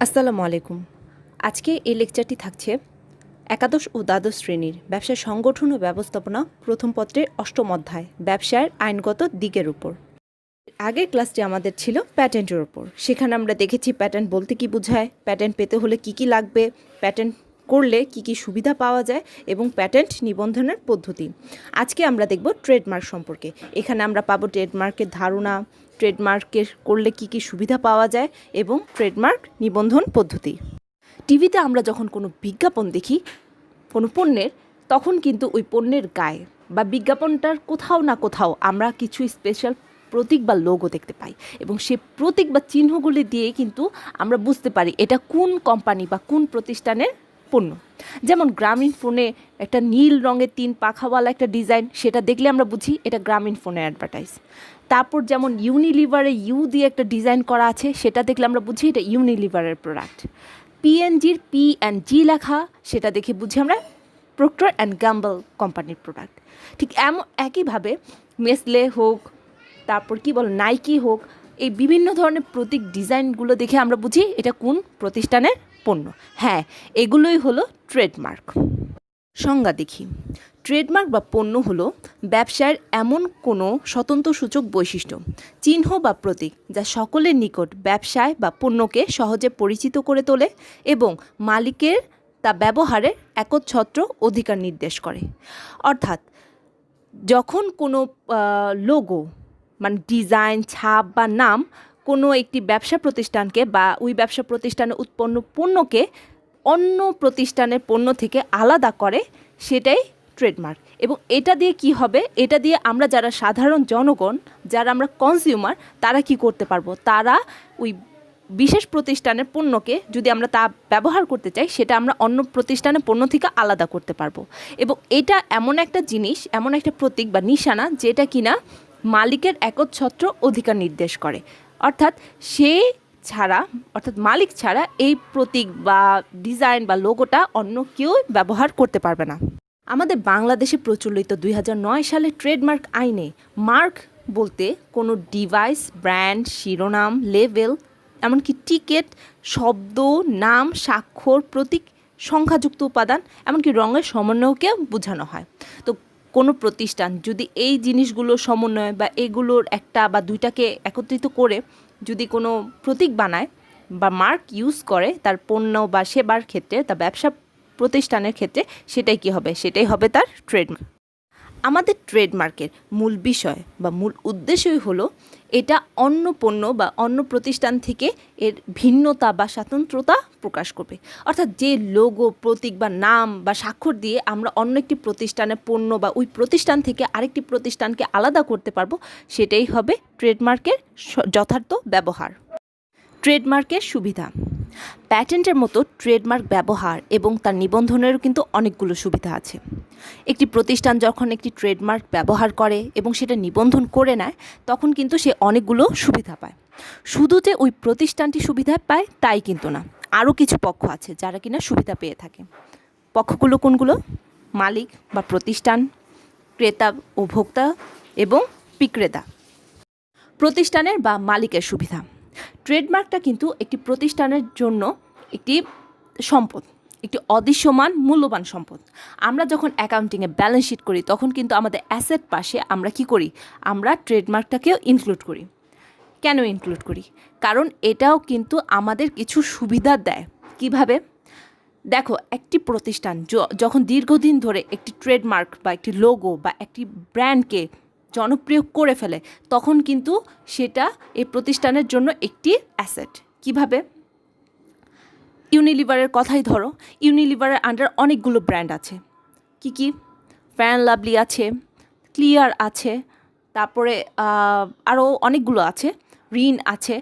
আসসালামু আলাইকুম। আজকে এই লেকচারটি থাকছে একাদশ ও দ্বাদশ শ্রেণীর ব্যবসার সংগঠন ও ব্যবস্থাপনা প্রথম পত্রের অষ্টম অধ্যায় ব্যবসায়ের আইনগত দিকের উপর। আগের ক্লাসটি আমাদের ছিল প্যাটেন্টের উপর। সেখানে আমরা দেখেছি প্যাটেন্ট বলতে কি বোঝায়, প্যাটেন্ট পেতে হলে কি কি লাগবে, প্যাটেন্ট করলে কি কি সুবিধা পাওয়া যায় এবং প্যাটেন্ট নিবন্ধনের পদ্ধতি। আজকে আমরা দেখব ট্রেডমার্ক সম্পর্কে। এখানে আমরা পাবো ট্রেডমার্কের ধারণা, ট্রেডমার্কের করলে কি কি সুবিধা পাওয়া যায় এবং ট্রেডমার্ক নিবন্ধন পদ্ধতি। টিভিতে আমরা যখন কোনো বিজ্ঞাপন দেখি কোনো পণ্যের, তখন কিন্তু ওই পণ্যের গায়ে বা বিজ্ঞাপনটার কোথাও না কোথাও আমরা কিছু স্পেশাল প্রতীক বা লোগো দেখতে পাই এবং সে প্রতীক বা চিহ্নগুলি দিয়ে কিন্তু আমরা বুঝতে পারি এটা কোন কোম্পানি বা কোন প্রতিষ্ঠানের পণ্য। যেমন গ্রামীণ ফোনে একটা নীল রঙের 3 পাখাওয়ালা একটা ডিজাইন, সেটা দেখলে আমরা বুঝি এটা গ্রামীণ ফোনের অ্যাডভার্টাইজ। তারপর যেমন ইউনিলিভারে ইউ দিয়ে একটা ডিজাইন করা আছে, সেটা দেখলে আমরা বুঝি এটা ইউনিলিভারের প্রোডাক্ট। পিএনজির P&G লেখা, সেটা দেখে বুঝি আমরা প্রক্টর অ্যান্ড গ্যাম্বল কোম্পানির প্রোডাক্ট। ঠিক একইভাবে নেসলে হোক, তারপর নাইকি হোক, এই বিভিন্ন ধরনের প্রতীক ডিজাইনগুলো দেখে আমরা বুঝি এটা কোন প্রতিষ্ঠানের পণ্য। হ্যাঁ, এগুলোই হলো ট্রেডমার্ক। সংজ্ঞা দেখি। ট্রেডমার্ক বা পণ্য হলো ব্যবসায়ের এমন কোনো স্বতন্ত্র সূচক বৈশিষ্ট্য, চিহ্ন বা প্রতীক যা সকলের নিকট ব্যবসায় বা পণ্যকে সহজে পরিচিত করে তোলে এবং মালিকের তা ব্যবহারের একচ্ছত্র অধিকার নির্দেশ করে। অর্থাৎ যখন কোনো লোগো মানে ডিজাইন, ছাপ বা নাম কোনো একটি ব্যবসা প্রতিষ্ঠানকে বা ওই ব্যবসা প্রতিষ্ঠানে উৎপন্ন পণ্যকে অন্য প্রতিষ্ঠানের পণ্য থেকে আলাদা করে, সেটাই ট্রেডমার্ক। এবং এটা দিয়ে কি হবে, এটা দিয়ে আমরা যারা সাধারণ জনগণ, যারা আমরা কনজিউমার, তারা কি করতে পারবো, তারা ওই বিশেষ প্রতিষ্ঠানের পণ্যকে যদি আমরা তা ব্যবহার করতে চাই, সেটা আমরা অন্য প্রতিষ্ঠানের পণ্য থেকে আলাদা করতে পারবো। এবং এটা এমন একটা জিনিস, এমন একটা প্রতীক বা নিশানা যেটা কিনা মালিকের একচ্ছত্র অধিকার নির্দেশ করে। অর্থাৎ মালিক ছাড়া এই প্রতীক বা ডিজাইন বা লোগোটা অন্য কেউ ব্যবহার করতে পারবে না। আমাদের বাংলাদেশে প্রচলিত 2009 সালের ট্রেডমার্ক আইনে মার্ক বলতে কোনো ডিভাইস, ব্র্যান্ড, শিরোনাম, লেবেল, এমনকি টিকেট, শব্দ, নাম, স্বাক্ষর, প্রতীক, সংখ্যাযুক্ত উপাদান, এমনকি রঙের সমন্বয়কে বোঝানো হয়। তো কোনো প্রতিষ্ঠান যদি এই জিনিসগুলো সমন্বয় বা এগুলোর একটা বা দুইটাকে একত্রিত করে যদি কোনো প্রতীক বানায় বা মার্ক ইউজ করে তার পণ্য বা সেবার ক্ষেত্রে, তার ব্যবসা প্রতিষ্ঠানের ক্ষেত্রে, সেটাই কি হবে, সেটাই হবে তার ট্রেডমার্ক। আমাদের ট্রেডমার্কের মূল বিষয় বা মূল উদ্দেশ্যই হলো এটা অন্য পণ্য বা অন্য প্রতিষ্ঠান থেকে এর ভিন্নতা বা স্বাতন্ত্র্যতা প্রকাশ করবে। অর্থাৎ যে লোগো, প্রতীক বা নাম বা স্বাক্ষর দিয়ে আমরা অন্য একটি প্রতিষ্ঠানের পণ্য বা ওই প্রতিষ্ঠান থেকে আরেকটি প্রতিষ্ঠানকে আলাদা করতে পারবো, সেটাই হবে ট্রেডমার্কের যথার্থ ব্যবহার। ট্রেডমার্কের সুবিধা। প্যাটেন্টের মতো ট্রেডমার্ক ব্যবহার এবং তার নিবন্ধনেরও কিন্তু অনেকগুলো সুবিধা আছে। একটি প্রতিষ্ঠান যখন একটি ট্রেডমার্ক ব্যবহার করে এবং সেটা নিবন্ধন করে নেয়, তখন কিন্তু সে অনেকগুলো সুবিধা পায়। শুধু যে ওই প্রতিষ্ঠানটি সুবিধা পায় তাই কিন্তু না, আরও কিছু পক্ষ আছে যারা কিনা সুবিধা পেয়ে থাকে। পক্ষগুলো কোনগুলো? মালিক বা প্রতিষ্ঠান, ক্রেতা ও ভোক্তা এবং বিক্রেতা। প্রতিষ্ঠানের বা মালিকের সুবিধা। ট্রেডমার্কটা কিন্তু একটি প্রতিষ্ঠানের জন্য একটি সম্পদ, একটি অদৃশ্যমান মূল্যবান সম্পদ। আমরা যখন অ্যাকাউন্টিংয়ে ব্যালেন্স শিট করি, তখন কিন্তু আমাদের অ্যাসেট পাশে আমরা কি করি, আমরা ট্রেডমার্কটাকেও ইনক্লুড করি। কেন ইনক্লুড করি? কারণ এটাও কিন্তু আমাদের কিছু সুবিধা দেয়। কিভাবে? দেখো, একটি প্রতিষ্ঠান যখন দীর্ঘদিন ধরে একটি ট্রেডমার্ক বা একটি লোগো বা একটি ব্র্যান্ডকে জনপ্রিয় করে ফেলে, তখন কিন্তু সেটা এই প্রতিষ্ঠানের জন্য একটি অ্যাসেট। কিভাবে? ইউনিলিভারের কথাই ধরো, ইউনিলিভারের আন্ডার অনেকগুলো ব্র্যান্ড আছে। কি কি? ফেয়ার অ্যান্ড লাভলি আছে, ক্লিয়ার আছে, তারপরে আরও অনেকগুলো আছে, রিন আছে।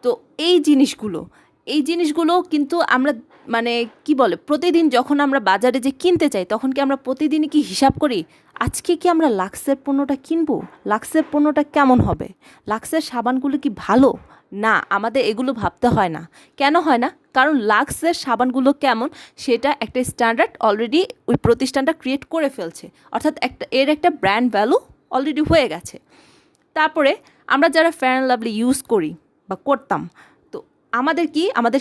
তো এই জিনিসগুলো কিন্তু আমরা প্রতিদিন যখন আমরা বাজারে যে কিনতে চাই, তখন কি আমরা প্রতিদিনই কি হিসাব করি, আজকে কি আমরা লাক্সের পণ্যটা কিনবো, লাক্সের পণ্যটা কেমন হবে, লাক্সের সাবানগুলো কি ভালো? না, আমাদের এগুলো ভাবতে হয় না। কেন হয় না? কারণ লাক্সের সাবানগুলো কেমন সেটা একটা স্ট্যান্ডার্ড অলরেডি ওই প্রতিষ্ঠানটা ক্রিয়েট করে ফেলছে। অর্থাৎ এর একটা ব্র্যান্ড ভ্যালু অলরেডি হয়ে গেছে। তারপরে আমরা যারা ফেয়ার অ্যান্ড লাভলি ইউজ করি বা করতাম, তো আমাদের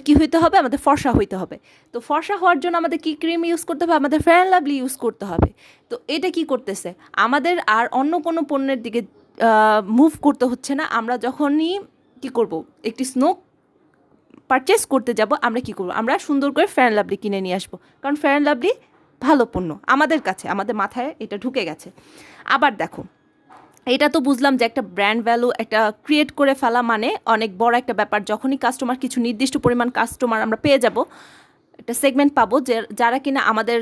কি হইতে হবে, আমাদের ফর্সা হইতে হবে। তো ফর্সা হওয়ার জন্য আমাদের কি ক্রিম ইউজ করতে হবে, আমাদের ফেয়ার অ্যান্ড লাভলি ইউজ করতে হবে। তো এটা কি করতেছে, আমাদের আর অন্য কোনো পণ্যের দিকে মুভ করতে হচ্ছে না। আমরা যখনই কি করব, একটি স্নো পারচেস করতে যাব, আমরা কি করব, আমরা সুন্দর করে ফেয়ার অ্যান্ড লাভলি কিনে নিয়ে আসবো, কারণ ফেয়ার অ্যান্ড লাভলি ভালো পণ্য আমাদের কাছে, আমাদের মাথায় এটা ঢুকে গেছে। আবার দেখো, এটা তো বুঝলাম যে একটা ব্র্যান্ড ভ্যালু একটা ক্রিয়েট করে ফেলা মানে অনেক বড় একটা ব্যাপার। যখনই কাস্টমার, কিছু নির্দিষ্ট পরিমাণ কাস্টমার আমরা পেয়ে যাব, একটা সেগমেন্ট পাবো যে যারা কিনা আমাদের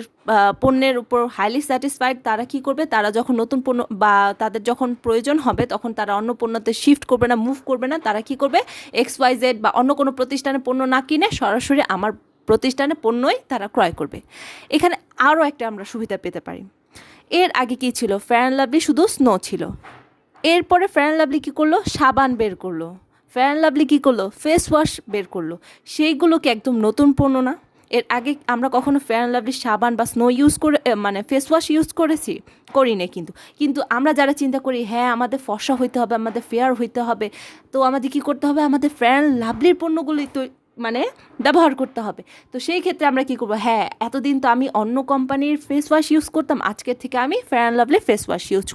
পণ্যের উপর হাইলি স্যাটিসফাইড, তারা কি করবে, তারা যখন নতুন পণ্য বা তাদের যখন প্রয়োজন হবে তখন তারা অন্য পণ্যতে শিফট করবে না, মুভ করবে না। তারা কি করবে, XYZ বা অন্য কোনো প্রতিষ্ঠানের পণ্য না কিনে সরাসরি আমার প্রতিষ্ঠানের পণ্যই তারা ক্রয় করবে। এখানে আরও একটা আমরা সুবিধা পেতে পারি। এর আগে কি ছিল, ফেয়ার অ্যান্ড লাভলি শুধু স্নো ছিল। এরপরে ফেয়ার অ্যান্ড লাভলি কী করলো, সাবান বের করলো। ফেয়ার অ্যান্ড লাভলি কী করলো, ফেস ওয়াশ বের করলো। সেইগুলো কি একদম নতুন পণ্য না? এর আগে আমরা কখনো ফেয়ার অ্যান্ড লাভলি সাবান বা স্নো ইউজ করে, মানে ফেস ওয়াশ ইউজ করেছি? করি না। কিন্তু আমরা যারা চিন্তা করি, হ্যাঁ আমাদের ফর্সা হইতে হবে, আমাদের ফেয়ার হইতে হবে, তো আমাদের কী করতে হবে, আমাদের ফেয়ার অ্যান্ড লাভলির পণ্যগুলোই তো মানে ব্যবহার করতে হবে। তো সেই ক্ষেত্রে আমরা কী করবো, হ্যাঁ এতদিন তো আমি অন্য কোম্পানির ফেস ওয়াশ ইউজ করতাম, আজকের থেকে আমি fair and lovely face wash use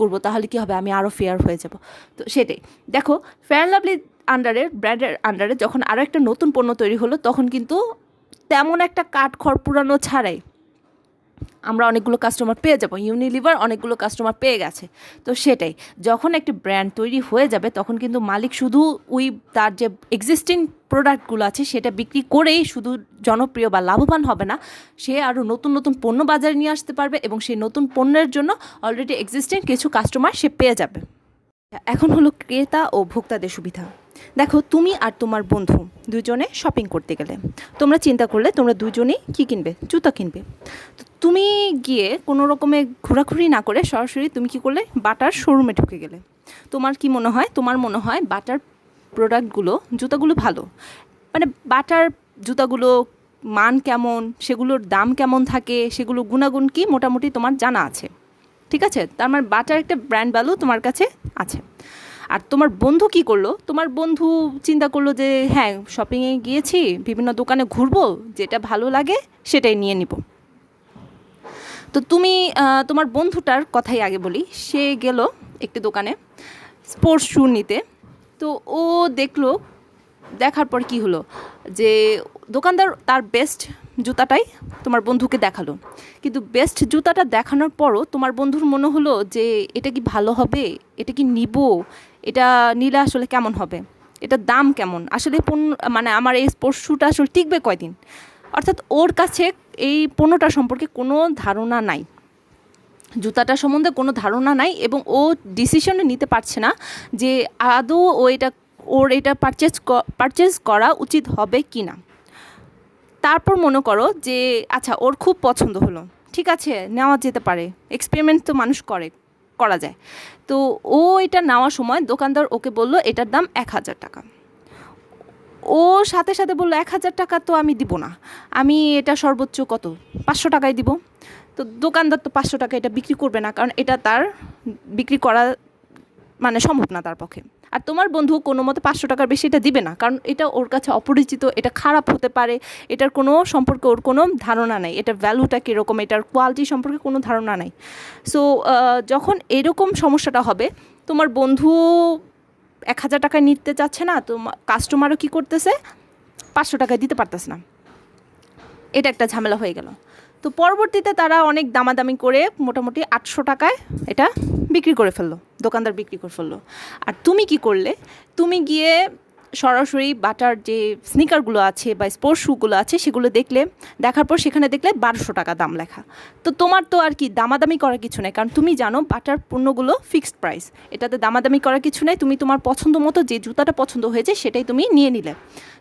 করবো। তাহলে কী হবে, আমি আরও ফেয়ার হয়ে যাব। তো সেটাই দেখো, ফেয়ার অ্যান্ড লাভলি ব্র্যান্ডের আন্ডারে যখন আরও একটা নতুন পণ্য তৈরি হলো, তখন কিন্তু তেমন একটা কাঠখড় পুরানো ছাড়াই আমরা অনেকগুলো কাস্টমার পেয়ে যাব। ইউনিলিভার অনেকগুলো কাস্টমার পেয়ে গেছে। তো সেটাই, যখন একটি ব্র্যান্ড তৈরি হয়ে যাবে তখন কিন্তু মালিক শুধু তার যে এক্সিস্টিং প্রোডাক্টগুলো আছে সেটা বিক্রি করেই শুধু জনপ্রিয় বা লাভবান হবে না, সে আরও নতুন নতুন পণ্য বাজারে নিয়ে আসতে পারবে এবং সেই নতুন পণ্যের জন্য অলরেডি এক্সিস্টিং কিছু কাস্টমার সে পেয়ে যাবে। এখন হলো ক্রেতা ও ভোক্তাদের সুবিধা। দেখো, তুমি আর তোমার বন্ধু দুজনে শপিং করতে গেলে, তোমরা চিন্তা করলে তোমরা দুজনেই কী কিনবে, জুতা কিনবে। তো তুমি গিয়ে কোনো রকমে ঘোরাঘুরি না করে সরাসরি তুমি কী করলে, বাটার শোরুমে ঢুকে গেলে। তোমার মনে হয় বাটার প্রোডাক্টগুলো, জুতাগুলো ভালো, মানে বাটার জুতাগুলো মান কেমন, সেগুলোর দাম কেমন থাকে, সেগুলো গুণাগুণ কি মোটামুটি তোমার জানা আছে। ঠিক আছে, তার মানে বাটার একটা ব্র্যান্ড ভ্যালু তোমার কাছে আছে। আর তোমার বন্ধু কি করলো, তোমার বন্ধু চিন্তা করলো যে হ্যাঁ শপিংয়ে গিয়েছি, বিভিন্ন দোকানে ঘুরবো, যেটা ভালো লাগে সেটাই নিয়ে নিব। তো তুমি তোমার বন্ধুটার কথাই আগে বলি, সে গেল একটি দোকানে স্পোর্টস শ্যু নিতে। তো ও দেখার পর কি হলো, যে দোকানদার তার বেস্ট জুতাটাই তোমার বন্ধুকে দেখালো। কিন্তু বেস্ট জুতাটা দেখানোর পরও তোমার বন্ধুর মনে হলো যে এটা কি ভালো হবে, এটা কি নিব, এটা নিলে আসলে কেমন হবে, এটার দাম কেমন, আসলে মানে আমার এই স্পোর্টস শ্যুটা আসলে টিকবে কয়দিন। অর্থাৎ ওর কাছে এই পণ্যটা সম্পর্কে কোনো ধারণা নাই, জুতাটা সম্বন্ধে কোনো ধারণা নাই, এবং ও ডিসিশনে নিতে পারছে না যে আদৌ ওর এটা পারচেজ করা উচিত হবে কি না। তারপর মনে করো যে আচ্ছা ওর খুব পছন্দ হলো, ঠিক আছে নেওয়া যেতে পারে, এক্সপেরিমেন্ট তো মানুষ করা যায়। তো ও এটা নেওয়ার সময় দোকানদার ওকে বলল এটার দাম 1000 টাকা। ও সাথে সাথে বললো 1000 টাকা তো আমি দিব না, আমি এটা সর্বোচ্চ কত 500 টাকায় দিব। তো দোকানদার তো 500 টাকা এটা বিক্রি করবে না, কারণ এটা তার বিক্রি করা মানে সম্ভব না তার পক্ষে। আর তোমার বন্ধু কোনো মতে 500 টাকার বেশি এটা দিবে না, কারণ এটা ওর কাছে অপরিচিত, এটা খারাপ হতে পারে, এটার কোনো সম্পর্কে ওর কোনো ধারণা নাই, এটার ভ্যালুটা কীরকম, এটার কোয়ালিটি সম্পর্কে কোনো ধারণা নাই। সো যখন এরকম সমস্যাটা হবে, তোমার বন্ধু 1000 টাকায় নিতে চাচ্ছে না, তো কাস্টমারও কী করতেছে 500 টাকায় দিতে পারতেছে না, এটা একটা ঝামেলা হয়ে গেল। তো পরবর্তীতে তারা অনেক দামাদামি করে মোটামুটি 800 টাকায় এটা বিক্রি করে ফেললো, দোকানদার বিক্রি করে ফেললো। আর তুমি কি করলে, তুমি গিয়ে সরাসরি বাটার যে স্নিকারগুলো আছে বা স্পোর্টস শ্যুগুলো আছে সেগুলো দেখার পর সেখানে দেখলে 1200 টাকা দাম লেখা। তো তোমার তো আর কি দামাদামি করার কিছু নেই, কারণ তুমি জানো বাটার পণ্যগুলো ফিক্সড প্রাইস, এটাতে দামাদামি করার কিছু নেই। তুমি তোমার পছন্দ মতো যে জুতাটা পছন্দ হয়েছে সেটাই তুমি নিয়ে নিলে।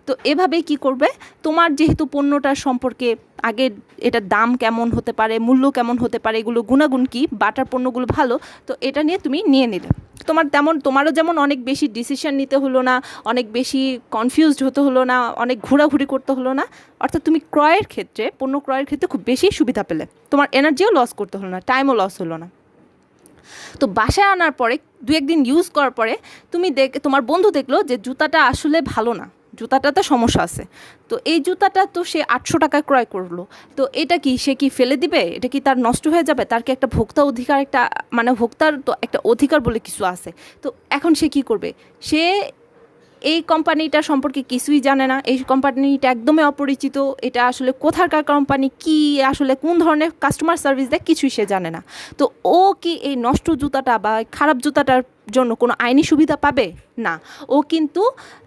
তো এভাবে কি করবে, তোমার যেহেতু পণ্যটার সম্পর্কে আগে এটার দাম কেমন হতে পারে, মূল্য কেমন হতে পারে, এগুলো গুণাগুণ কী, বাটার পণ্যগুলো ভালো, তো এটা নিয়ে তুমি নিয়ে নিলে। তোমারও যেমন অনেক বেশি ডিসিশন নিতে হলো না, অনেক বেশি কনফিউজড হতে হলো না, অনেক ঘোরাঘুরি করতে হলো না। অর্থাৎ তুমি পণ্য ক্রয়ের ক্ষেত্রে খুব বেশি সুবিধা পেলে, তোমার এনার্জিও লস করতে হলো না, টাইমও লস হলো না। তো বাসায় আনার পরে 2-1 দিন ইউজ করার পরে তোমার বন্ধু দেখলো যে জুতাটা আসলে ভালো না, জুতাটাতে সমস্যা আছে। তো এই জুতাটা তো সে 800 টাকায় ক্রয় করলো, তো এটা কি সে কি ফেলে দিবে? এটা কি তার নষ্ট হয়ে যাবে? তার কি একটা ভোক্তা অধিকার, একটা মানে ভোক্তার তো একটা অধিকার বলে কিছু আছে। তো এখন সে কি করবে? সে এই কোম্পানিটা সম্পর্কে কিছুই জানে না, এই কোম্পানিটা একদমই অপরিচিত, এটা আসলে কোথাকার কোম্পানি, কি আসলে কোন ধরনের কাস্টমার সার্ভিস দেয়, কিছুই সে জানে না। তো ও কি এই নষ্ট জুতাটা বা খারাপ জুতাটার জন্য কোনো আইনি সুবিধা পাবে? না। ও কিন্তু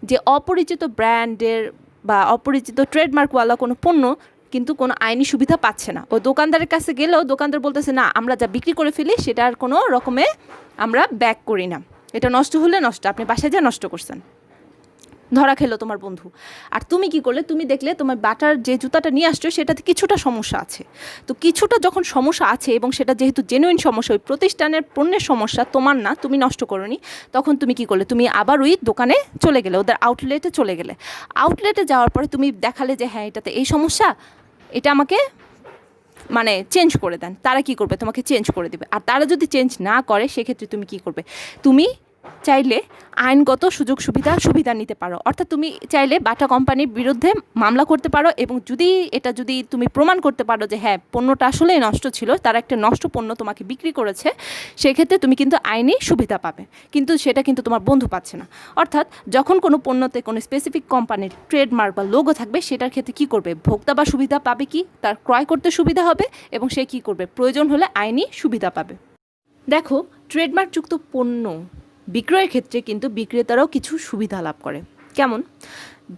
যে অপরিচিত ব্র্যান্ডের বা অপরিচিত ট্রেডমার্কওয়ালা কোনো পণ্য কিন্তু কোনো আইনি সুবিধা পাচ্ছে না। ও দোকানদারের কাছে গেলেও দোকানদার বলতেছে না, আমরা যা বিক্রি করে ফেলি সেটার কোনো রকমে আমরা ব্যাক করি না, এটা নষ্ট হলে নষ্ট, আপনি বাসায় যা নষ্ট করছেন। ধরা খেলো তোমার বন্ধু। আর তুমি কি করলে? তুমি দেখলে তোমার বাটার যে জুতাটা নিয়ে আসছো সেটাতে কিছুটা সমস্যা আছে। তো কিছুটা যখন সমস্যা আছে এবং সেটা যেহেতু জেনুইন সমস্যা, ওই প্রতিষ্ঠানের পণ্যের সমস্যা, তোমার না, তুমি নষ্ট করোনি, তখন তুমি কি করলে? তুমি আবার ওই দোকানে চলে গেলে, ওদের আউটলেটে চলে গেলে। আউটলেটে যাওয়ার পরে তুমি দেখালে যে হ্যাঁ এটাতে এই সমস্যা, এটা আমাকে মানে চেঞ্জ করে দেন। তারা কি করবে? তোমাকে চেঞ্জ করে দেবে। আর তারা যদি চেঞ্জ না করে সেক্ষেত্রে তুমি কি করবে? তুমি চাইলে আইনগত সুবিধা নিতে পারো। অর্থাৎ তুমি চাইলে বাটা কোম্পানির বিরুদ্ধে মামলা করতে পারো, এবং যদি তুমি প্রমাণ করতে পারো যে হ্যাঁ পণ্যটা আসলেই নষ্ট ছিল, তারা একটা নষ্ট পণ্য তোমাকে বিক্রি করেছে, সেক্ষেত্রে তুমি কিন্তু আইনি সুবিধা পাবে। কিন্তু সেটা কিন্তু তোমার বন্ধু পাচ্ছে না। অর্থাৎ যখন কোনো পণ্যতে কোনো স্পেসিফিক কোম্পানির ট্রেডমার্ক বা লোগো থাকবে, সেটার ক্ষেত্রে কী করবে? ভোক্তা বা সুবিধা পাবে কি? তার ক্রয় করতে সুবিধা হবে, এবং সে কী করবে? প্রয়োজন হলে আইনি সুবিধা পাবে। দেখো, ট্রেডমার্কযুক্ত পণ্য বিক্রয়ের ক্ষেত্রে কিন্তু বিক্রেতারাও কিছু সুবিধা লাভ করে। কেমন?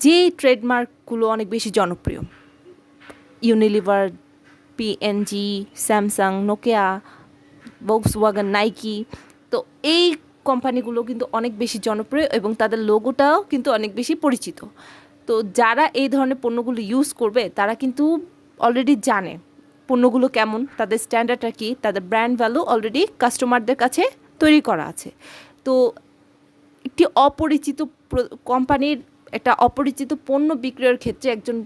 যে ট্রেডমার্কগুলো অনেক বেশি জনপ্রিয়, Unilever, PNG, Samsung, Nokia, Volkswagen, Nike, তো এই কোম্পানিগুলো কিন্তু অনেক বেশি জনপ্রিয় এবং তাদের লোগোটাও কিন্তু অনেক বেশি পরিচিত। তো যারা এই ধরনের পণ্যগুলো ইউজ করবে তারা কিন্তু অলরেডি জানে পণ্যগুলো কেমন, তাদের স্ট্যান্ডার্ডটা কী, তাদের ব্র্যান্ড ভ্যালু অলরেডি কাস্টমারদের কাছে তৈরি করা আছে। তো একটি অপরিচিত কোম্পানির একটা অপরিচিত পণ্য বিক্রয়ের ক্ষেত্রে একজন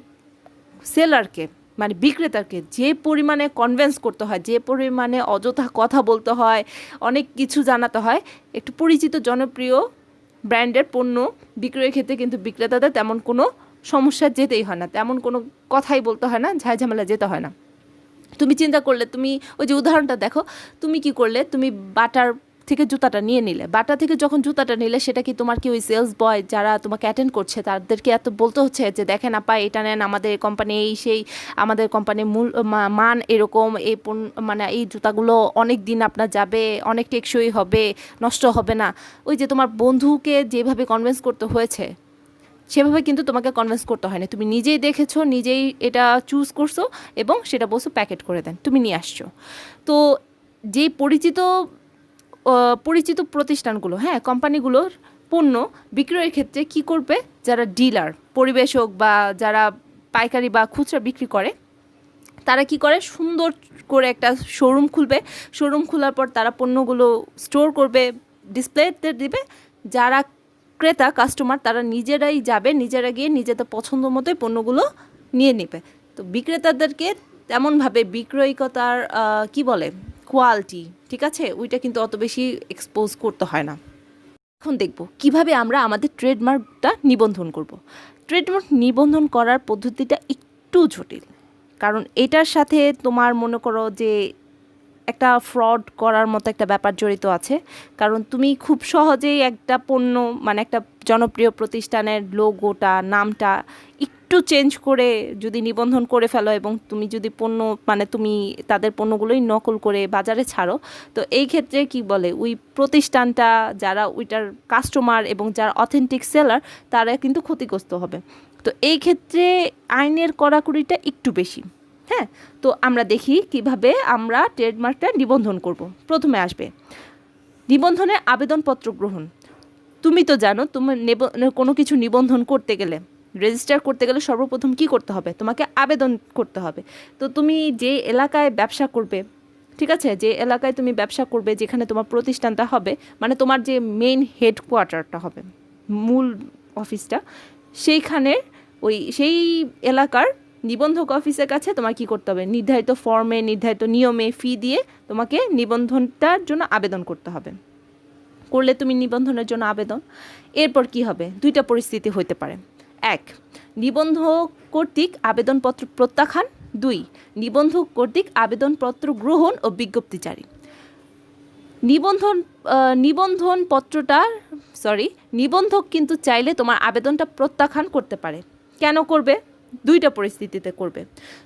সেলারকে মানে বিক্রেতাকে যে পরিমাণে কনভিন্স করতে হয়, যে পরিমাণে অযথা কথা বলতে হয়, অনেক কিছু জানাতে হয়, একটু পরিচিত জনপ্রিয় ব্র্যান্ডের পণ্য বিক্রয়ের ক্ষেত্রে কিন্তু বিক্রেতাদের তেমন কোনো সমস্যা যেতেই হয় না, তেমন কোনো কথাই বলতে হয় না, ঝামেলা যেতে হয় না। তুমি চিন্তা করলে, তুমি ওই যে উদাহরণটা দেখো, তুমি কি করলে? তুমি বাটার থেকে জুতাটা নিয়ে নিলে, বাটা থেকে যখন জুতাটা নিলে, সেটা কি তোমার কি ওই সেলস বয় যারা তোমাকে অ্যাটেন্ড করছে তাদেরকে এত বলতে হচ্ছে যে দেখেন আপা এটা নেন, আমাদের কোম্পানি এই সেই, আমাদের কোম্পানির মূল মান এরকম, এই মানে এই জুতাগুলো অনেক দিন আপনার যাবে, অনেক টেকসই হবে, নষ্ট হবে না। ওই যে তোমার বন্ধুকে যেভাবে কনভিন্স করতে হয়েছে সেভাবে কিন্তু তোমাকে কনভিন্স করতে হয় না, তুমি নিজেই দেখেছো, নিজেই এটা চুজ করছো এবং সেটা বলছো প্যাকেট করে দেন, তুমি নিয়ে আসছো। তো যেই পরিচিত প্রতিষ্ঠানগুলো, হ্যাঁ কোম্পানিগুলোর পণ্য বিক্রয়ের ক্ষেত্রে কি করবে? যারা ডিলার, পরিবেশক বা যারা পাইকারি বা খুচরা বিক্রি করে, তারা কি করে? সুন্দর করে একটা শোরুম খুলবে, শোরুম খোলার পর তারা পণ্যগুলো স্টোর করবে, ডিসপ্লেতে দিবে, যারা ক্রেতা কাস্টমার তারা নিজেরাই যাবে, নিজেরা গিয়ে নিজেদের পছন্দ মতোই পণ্যগুলো নিয়ে নেবে। তো বিক্রেতাদেরকে তেমনভাবে বিক্রয়িকতার কি বলে কোয়ালিটি, ঠিক আছে, ওইটা কিন্তু অত বেশি এক্সপোজ করতে হয় না। এখন দেখব কিভাবে আমরা আমাদের ট্রেডমার্কটা নিবন্ধন করব। ট্রেডমার্ক নিবন্ধন করার পদ্ধতিটা একটু জটিল, কারণ এটার সাথে তোমার মনে করো যে একটা ফ্রড করার মতো একটা ব্যাপার জড়িত আছে। কারণ তুমি খুব সহজেই একটা পণ্য মানে একটা জনপ্রিয় প্রতিষ্ঠানের লোগোটা, নামটা একটু চেঞ্জ করে যদি নিবন্ধন করে ফেলো এবং তুমি যদি পণ্য মানে তুমি তাদের পণ্যগুলোই নকল করে বাজারে ছাড়ো, তো এই ক্ষেত্রে কি বলে ওই প্রতিষ্ঠানটা, যারা ওইটার কাস্টমার এবং যারা অথেন্টিক সেলার, তারা কিন্তু ক্ষতিগ্রস্ত হবে। তো এই ক্ষেত্রে আইনের কড়াকড়িটা একটু বেশি। হ্যাঁ, তো আমরা দেখি কিভাবে আমরা ট্রেডমার্কটা নিবন্ধন করব। প্রথমে আসবে নিবন্ধনের আবেদনপত্র গ্রহণ। তুমি তো জানো, তুমি কোনো কিছু নিবন্ধন করতে গেলে, রেজিস্টার করতে গেলে সর্বপ্রথম কি করতে হবে? তোমাকে আবেদন করতে হবে। তো তুমি যে এলাকায় ব্যবসা করবে, ঠিক আছে, যে এলাকায় তুমি ব্যবসা করবে, যেখানে তোমার প্রতিষ্ঠানটা হবে, মানে তোমার যে মেইন হেডকোয়ার্টারটা হবে, মূল অফিসটা, সেইখানে সেই এলাকার নিবন্ধক অফিসের কাছে তোমার কি করতে হবে? নির্ধারিত ফর্মে, নির্ধারিত নিয়মে ফি দিয়ে তোমাকে নিবন্ধনটার জন্য আবেদন করতে হবে। করলে তুমি নিবন্ধনের জন্য আবেদন, এরপর কি হবে? দুইটা পরিস্থিতি হতে পারে। 1, নিবন্ধক কর্তৃক আবেদনপত্র প্রত্যাখ্যান। 2, নিবন্ধক কর্তৃক আবেদনপত্র গ্রহণ ও বিজ্ঞপ্তি জারি। নিবন্ধক কিন্তু চাইলে তোমার আবেদনটা প্রত্যাখ্যান করতে পারে। কেন করবে? 2টা পরিস্থিতিতে করবে।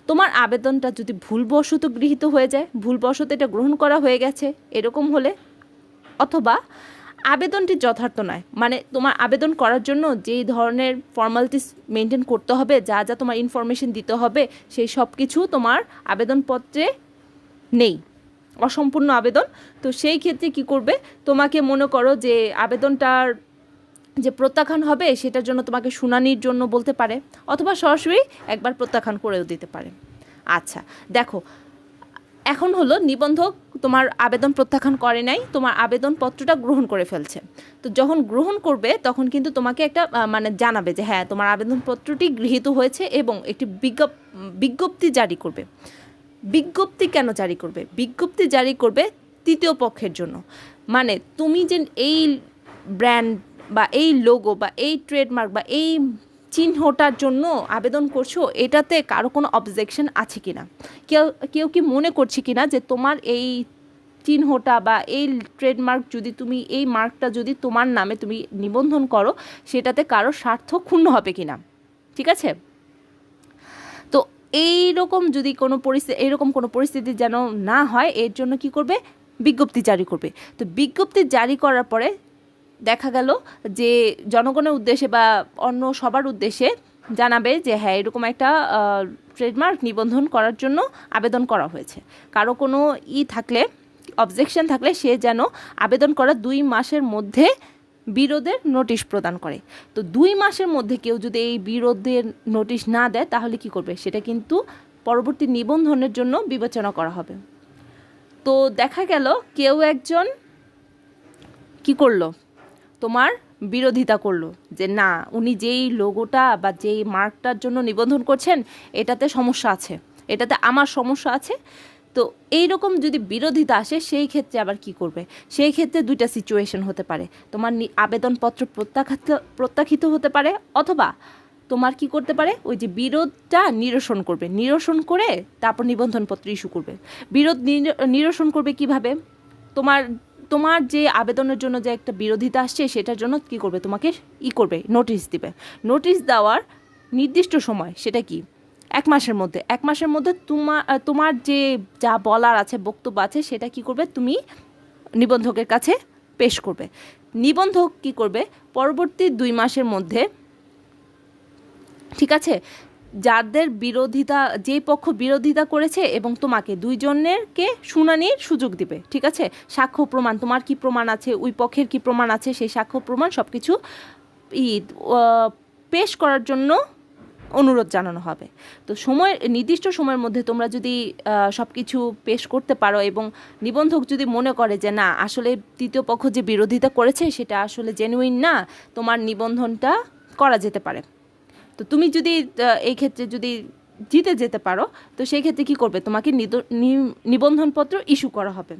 তোমার আবেদনটা যদি ভুলবশত গৃহীত হয়ে যায়, ভুলবশত এটা গ্রহণ করা হয়ে গেছে এরকম হলে, অথবা আবেদনটি যথার্থ নয়, মানে তোমার আবেদন করার জন্য যেই ধরনের ফর্মালিটিস মেনটেন করতে হবে, যা যা তোমার ইনফরমেশন দিতে হবে, সেই সব কিছু তোমার আবেদনপত্রে নেই, অসম্পূর্ণ আবেদন। তো সেই ক্ষেত্রে কি করবে, তোমাকে মনে করো যে আবেদনটার যে প্রত্যাখ্যান হবে সেটার জন্য তোমাকে শুনানির জন্য বলতে পারে, অথবা সরাসরি একবার প্রত্যাখ্যান করেও দিতে পারে। আচ্ছা দেখো, এখন হলো নিবন্ধক তোমার আবেদন প্রত্যাখ্যান করে নাই, তোমার আবেদনপত্রটা গ্রহণ করে ফেলছে। তো যখন গ্রহণ করবে তখন কিন্তু তোমাকে একটা মানে জানাবে যে হ্যাঁ তোমার আবেদনপত্রটি গৃহীত হয়েছে, এবং একটি বিজ্ঞপ্তি জারি করবে। বিজ্ঞপ্তি কেন জারি করবে? বিজ্ঞপ্তি জারি করবে তৃতীয় পক্ষের জন্য। মানে তুমি যে এই ব্র্যান্ড বা এই লোগো বা এই ট্রেডমার্ক বা এই চিহ্নটার জন্য আবেদন করছো, এটাতে কারো কোনো অবজেকশন আছে কি না, কেউ কি মনে করছে কি না যে তোমার এই চিহ্নটা বা এই ট্রেডমার্ক যদি তুমি এই মার্কটা যদি তোমার নামে তুমি নিবন্ধন করো, সেটাতে কারো স্বার্থ ক্ষুণ্ণ হবে কি না। ঠিক আছে? তো এইরকম যদি এরকম কোনো পরিস্থিতি যেন না হয়, এর জন্য কি করবে? বিজ্ঞপ্তি জারি করবে। তো বিজ্ঞপ্তি জারি করার পরে দেখা গেল যে জনগণের উদ্দেশ্যে বা অন্য সবার উদ্দেশ্যে জানাবে যে হ্যাঁ এরকম একটা ট্রেডমার্ক নিবন্ধন করার জন্য আবেদন করা হয়েছে। কারো কোনো থাকলে, অবজেকশন থাকলে, সে যেন আবেদন করা 2 মাসের মধ্যে বিরোধের নোটিশ প্রদান করে। তো 2 মাসের মধ্যে কেউ যদি এই বিরোধের নোটিশ না দেয়, তাহলে কি করবে? সেটা কিন্তু পরবর্তী নিবন্ধনের জন্য বিবেচনা করা হবে। তো দেখা গেল কেউ একজন কি করলো, তোমার বিরোধিতা করলো যে না, উনি যেই লোগোটা বা যেই মার্কটার জন্য নিবন্ধন করছেন এটাতে সমস্যা আছে, এটাতে আমার সমস্যা আছে। তো এইরকম যদি বিরোধিতা আসে, সেই ক্ষেত্রে আবার কি করবে? সেই ক্ষেত্রে 2টা সিচুয়েশন হতে পারে। তোমার আবেদনপত্র প্রত্যাখ্যাত হতে পারে, অথবা তোমার কি করতে পারে, ওই যে বিরোধটা নিরসন করবে, নিরসন করে তারপর নিবন্ধনপত্র ইস্যু করবে। বিরোধ নিরসন করবে কিভাবে? তোমার যে আবেদনের জন্য যে একটা বিরোধিতা আসছে, সেটার জন্য কি করবে? তোমাকে নোটিশ দিবে। নোটিশ দেওয়ার নির্দিষ্ট সময়, সেটা কি? 1 মাসের মধ্যে। 1 মাসের মধ্যে তোমার যে যা বলার আছে, বক্তব্য আছে, সেটা কি করবে? তুমি নিবন্ধকের কাছে পেশ করবে। নিবন্ধক কি করবে? পরবর্তী 2 মাসের মধ্যে, ঠিক আছে, যাদের বিরোধিতা, যে পক্ষ বিরোধিতা করেছে এবং তোমাকে, 2 জনেরকে শুনানির সুযোগ দিবে। ঠিক আছে? সাক্ষ্য প্রমাণ, তোমার কি প্রমাণ আছে, ওই পক্ষের কি প্রমাণ আছে, সেই সাক্ষ্য প্রমাণ সব কিছু পেশ করার জন্য অনুরোধ জানানো হবে। তো নির্দিষ্ট সময়ের মধ্যে তোমরা যদি সব কিছু পেশ করতে পারো, এবং নিবন্ধক যদি মনে করে যে না, আসলে তৃতীয় পক্ষ যে বিরোধিতা করেছে সেটা আসলে জেনুইন না, তোমার নিবন্ধনটা করা যেতে পারে। তো তুমি যদি এই ক্ষেত্রে যদি জিতে যেতে পারো, তো সেই ক্ষেত্রে কী করবে? তোমাকে নিবন্ধনপত্র ইস্যু করা হবে।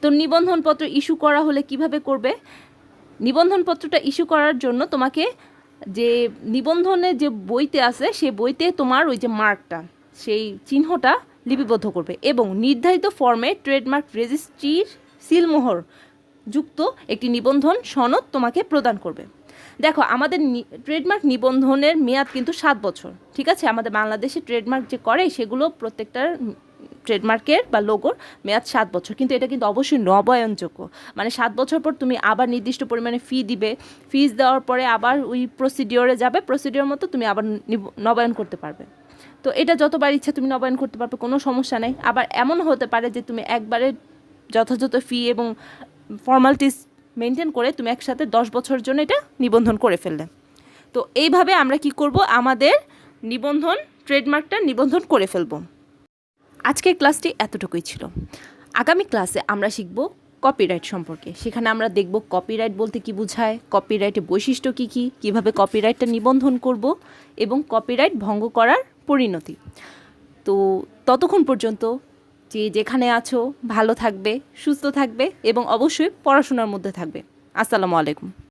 তো নিবন্ধনপত্র ইস্যু করা হলে কিভাবে করবে? নিবন্ধনপত্রটা ইস্যু করার জন্য তোমাকে যে নিবন্ধনের যে বইতে আছে, সেই বইতে তোমার ওই যে মার্কটা, সেই চিহ্নটা লিপিবদ্ধ করবে, এবং নির্ধারিত ফর্মে ট্রেডমার্ক রেজিস্ট্রির সিলমোহর যুক্ত একটি নিবন্ধন সনদ তোমাকে প্রদান করবে। দেখো, আমাদের ট্রেডমার্ক নিবন্ধনের মেয়াদ কিন্তু 7 বছর। ঠিক আছে? আমাদের বাংলাদেশে ট্রেডমার্ক যে করে, সেগুলো প্রত্যেকটার ট্রেডমার্কের বা লোগোর মেয়াদ 7 বছর, কিন্তু এটা কিন্তু অবশ্যই নবায়নযোগ্য। মানে 7 বছর পর তুমি আবার নির্দিষ্ট পরিমাণে ফি দিবে, ফিস দেওয়ার পরে আবার ওই প্রসিডিওরে যাবে, প্রসিডিওর মতো তুমি আবার নবায়ন করতে পারবে। তো এটা যতবার ইচ্ছা তুমি নবায়ন করতে পারবে, কোনো সমস্যা নেই। আবার এমন হতে পারে যে তুমি একবারে যথাযথ ফি এবং ফর্মালিটিস মেনটেন করে তুমি একসাথে 10 বছরের জন্য এটা নিবন্ধন করে ফেললে। তো এইভাবে আমরা কি করব? আমাদের ট্রেডমার্কটা নিবন্ধন করে ফেলব। আজকের ক্লাসটি এতটুকুই ছিল। আগামী ক্লাসে আমরা শিখব কপিরাইট সম্পর্কে। সেখানে আমরা দেখব কপিরাইট বলতে কি বোঝায়, কপিরাইটের বৈশিষ্ট্য কী কী, কীভাবে কপিরাইটটা নিবন্ধন করব, এবং কপিরাইট ভঙ্গ করার পরিণতি। তো ততক্ষণ পর্যন্ত যে যেখানে আছো ভালো থাকবে, সুস্থ থাকবে, এবং অবশ্যই পড়াশোনার মধ্যে থাকবে। আসসালামু আলাইকুম।